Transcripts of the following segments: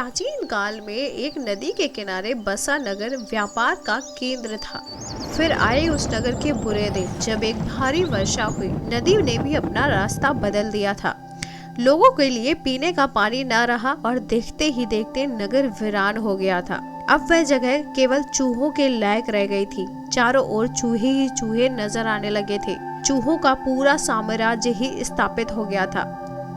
प्राचीन काल में एक नदी के किनारे बसा नगर व्यापार का केंद्र था। फिर आए उस नगर के बुरे दिन, जब एक भारी वर्षा हुई। नदी ने भी अपना रास्ता बदल दिया था। लोगों के लिए पीने का पानी न रहा और देखते ही देखते नगर वीरान हो गया था। अब वह जगह केवल चूहों के लायक रह गई थी। चारों ओर चूहे ही चूहे नजर आने लगे थे। चूहों का पूरा साम्राज्य ही स्थापित हो गया था।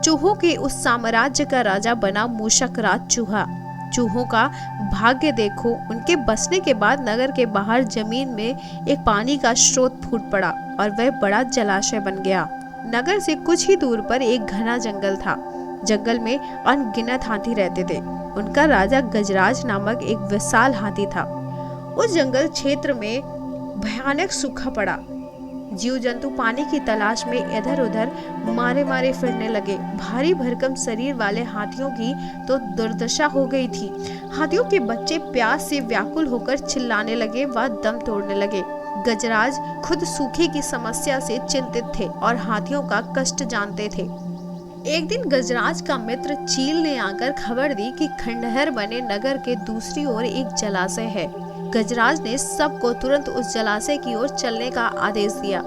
चूहों के उस साम्राज्य का राजा बना मूषक राज चूहा। चूहों का भाग्य देखो, उनके बसने के बाद नगर के बाहर जमीन में एक पानी का स्रोत फूट पड़ा और वह बड़ा जलाशय बन गया। नगर से कुछ ही दूर पर एक घना जंगल था। जंगल में अनगिनत हाथी रहते थे। उनका राजा गजराज नामक एक विशाल हाथी था। उस जंगल क्षेत्र में भयानक सूखा पड़ा। जीव जंतु पानी की तलाश में इधर उधर मारे मारे फिरने लगे। भारी भरकम शरीर वाले हाथियों की तो दुर्दशा हो गई थी। हाथियों के बच्चे प्यास से व्याकुल होकर चिल्लाने लगे व दम तोड़ने लगे। गजराज खुद सूखे की समस्या से चिंतित थे और हाथियों का कष्ट जानते थे। एक दिन गजराज का मित्र चील ने आकर खबर दी कि खंडहर बने नगर के दूसरी ओर एक जलाशय है। गजराज ने सबको तुरंत उस जलाशय की ओर चलने का आदेश दिया।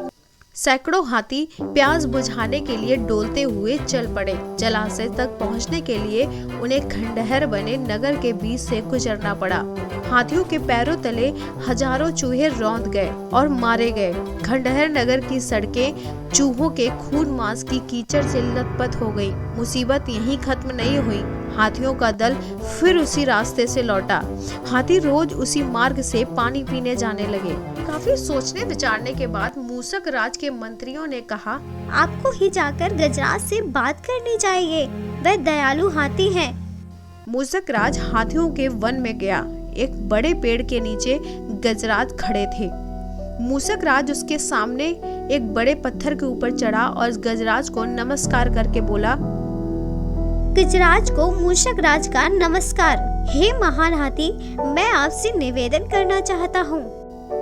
सैकड़ों हाथी प्यास बुझाने के लिए डोलते हुए चल पड़े। जलाशय तक पहुंचने के लिए उन्हें खंडहर बने नगर के बीच से गुजरना पड़ा। हाथियों के पैरों तले हजारों चूहे रौंद गए और मारे गए। खंडहर नगर की सड़कें चूहों के खून मांस की कीचड़ से लथपथ हो गई। मुसीबत यहीं खत्म नहीं हुई। हाथियों का दल फिर उसी रास्ते से लौटा। हाथी रोज उसी मार्ग से पानी पीने जाने लगे। काफी सोचने विचारने के बाद मूषक राज के मंत्रियों ने कहा, आपको ही जाकर गजराज से बात करनी चाहिए। वह दयालु हाथी हैं। मूषक राज हाथियों के वन में गया। एक बड़े पेड़ के नीचे गजराज खड़े थे। मूषक राज उसके सामने एक बड़े पत्थर के ऊपर चढ़ा और गजराज को नमस्कार करके बोला, गजराज को मूषक राज का नमस्कार। हे महान हाथी, मैं आपसे निवेदन करना चाहता हूँ।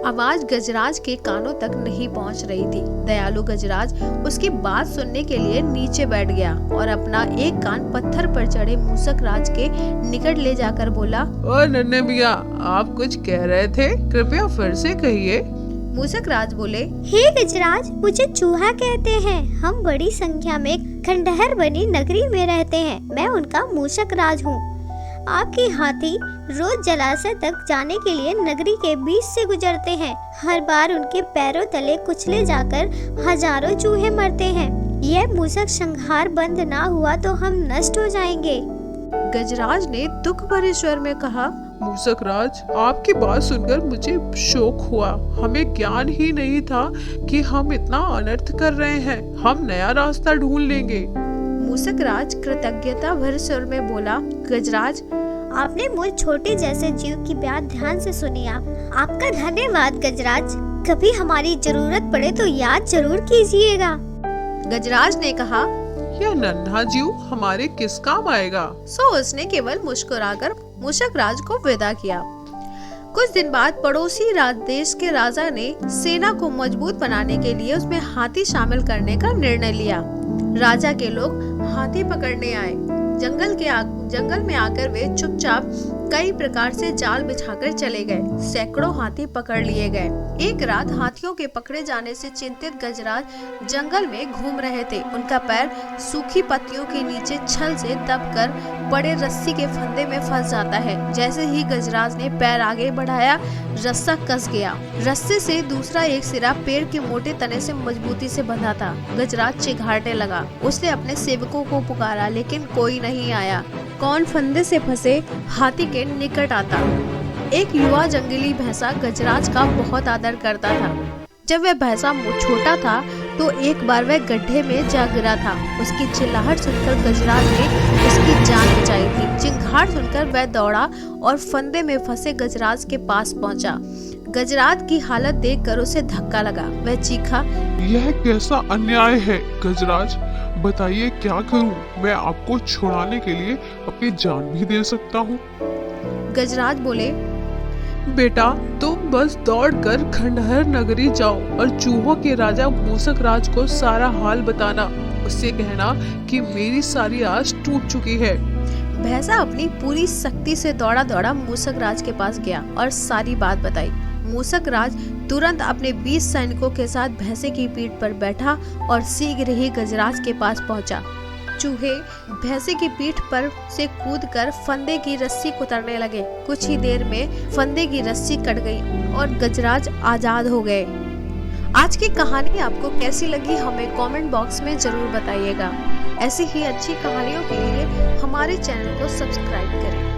आवाज गजराज के कानों तक नहीं पहुँच रही थी। दयालु गजराज उसकी बात सुनने के लिए नीचे बैठ गया और अपना एक कान पत्थर पर चढ़े मूषक राज के निकट ले जाकर बोला, ओ नन्हे मियाँ, आप कुछ कह रहे थे, कृपया फिर से कहिए। मूषक राज बोले, हे गजराज, मुझे चूहा कहते हैं। हम बड़ी संख्या में खंडहर बनी नगरी में रहते हैं। मैं उनका मूषक राज हूँ। आपके हाथी रोज जलाशय तक जाने के लिए नगरी के बीच से गुजरते हैं। हर बार उनके पैरों तले कुचले जाकर हजारों चूहे मरते हैं। यह मूषक संहार बंद ना हुआ तो हम नष्ट हो जाएंगे। गजराज ने दुख भरे स्वर में कहा, मूषक राज, आपकी बात सुनकर मुझे शोक हुआ। हमें ज्ञान ही नहीं था कि हम इतना अनर्थ कर रहे हैं। हम नया रास्ता ढूंढ लेंगे। मूषक राज कृतज्ञता भरे स्वर में बोला, गजराज, आपने मुझ छोटे जैसे जीव की बात ध्यान से सुनी। आपका धन्यवाद गजराज। कभी हमारी जरूरत पड़े तो याद जरूर कीजिएगा। गजराज ने कहा, यह नन्हा जीव हमारे किस काम आएगा। सो उसने केवल मुस्कुराकर मूषक राज को विदा किया। कुछ दिन बाद पड़ोसी देश के राजा ने सेना को मजबूत बनाने के लिए उसमें हाथी शामिल करने का निर्णय लिया। राजा के लोग हाथी पकड़ने आए। जंगल में आकर वे चुपचाप कई प्रकार से जाल बिछाकर चले गए। सैकड़ों हाथी पकड़ लिए गए। एक रात हाथियों के पकड़े जाने से चिंतित गजराज जंगल में घूम रहे थे। उनका पैर सूखी पत्तियों के नीचे छल से दबकर बड़े रस्सी के फंदे में फंस जाता है। जैसे ही गजराज ने पैर आगे बढ़ाया, रस्सा कस गया। रस्से से दूसरा एक सिरा पेड़ के मोटे तने से मजबूती से बंधा था। गजराज चिघाड़ने लगा। उसने अपने सेवकों को पुकारा, लेकिन कोई नहीं आया। कौन फंदे से फंसे हाथी के निकट आता। एक युवा जंगली भैंसा गजराज का बहुत आदर करता था। जब वह भैंसा छोटा था तो एक बार वह गड्ढे में जा गिरा था। उसकी चिल्लाहट सुनकर गजराज ने उसकी जान बचाई थी। चिंगाड़ सुनकर वह दौड़ा और फंदे में फंसे गजराज के पास पहुंचा। गजराज की हालत देखकर उसे धक्का लगा। वह चीखा, यह कैसा अन्याय है गजराज, बताइए क्या करूं? मैं आपको छुड़ाने के लिए अपनी जान भी दे सकता हूं। गजराज बोले, बेटा, तुम बस दौड़कर खंडहर नगरी जाओ और चूहों के राजा मूषक राज को सारा हाल बताना। उससे कहना कि मेरी सारी आस टूट चुकी है। भैंसा अपनी पूरी शक्ति से दौड़ा दौड़ा मूसक राज के पास गया और सारी बात बताई। मूसक राज तुरंत अपने 20 सैनिकों के साथ भैंसे की पीठ पर बैठा और शीघ्र ही गजराज के पास पहुंचा। चूहे भैंसे की पीठ पर से कूदकर फंदे की रस्सी कुतरने लगे। कुछ ही देर में फंदे की रस्सी कट गई और गजराज आजाद हो गए। आज की कहानी आपको कैसी लगी हमें कमेंट बॉक्स में जरूर बताइएगा। ऐसी ही अच्छी कहानियों के लिए हमारे चैनल को सब्सक्राइब करें।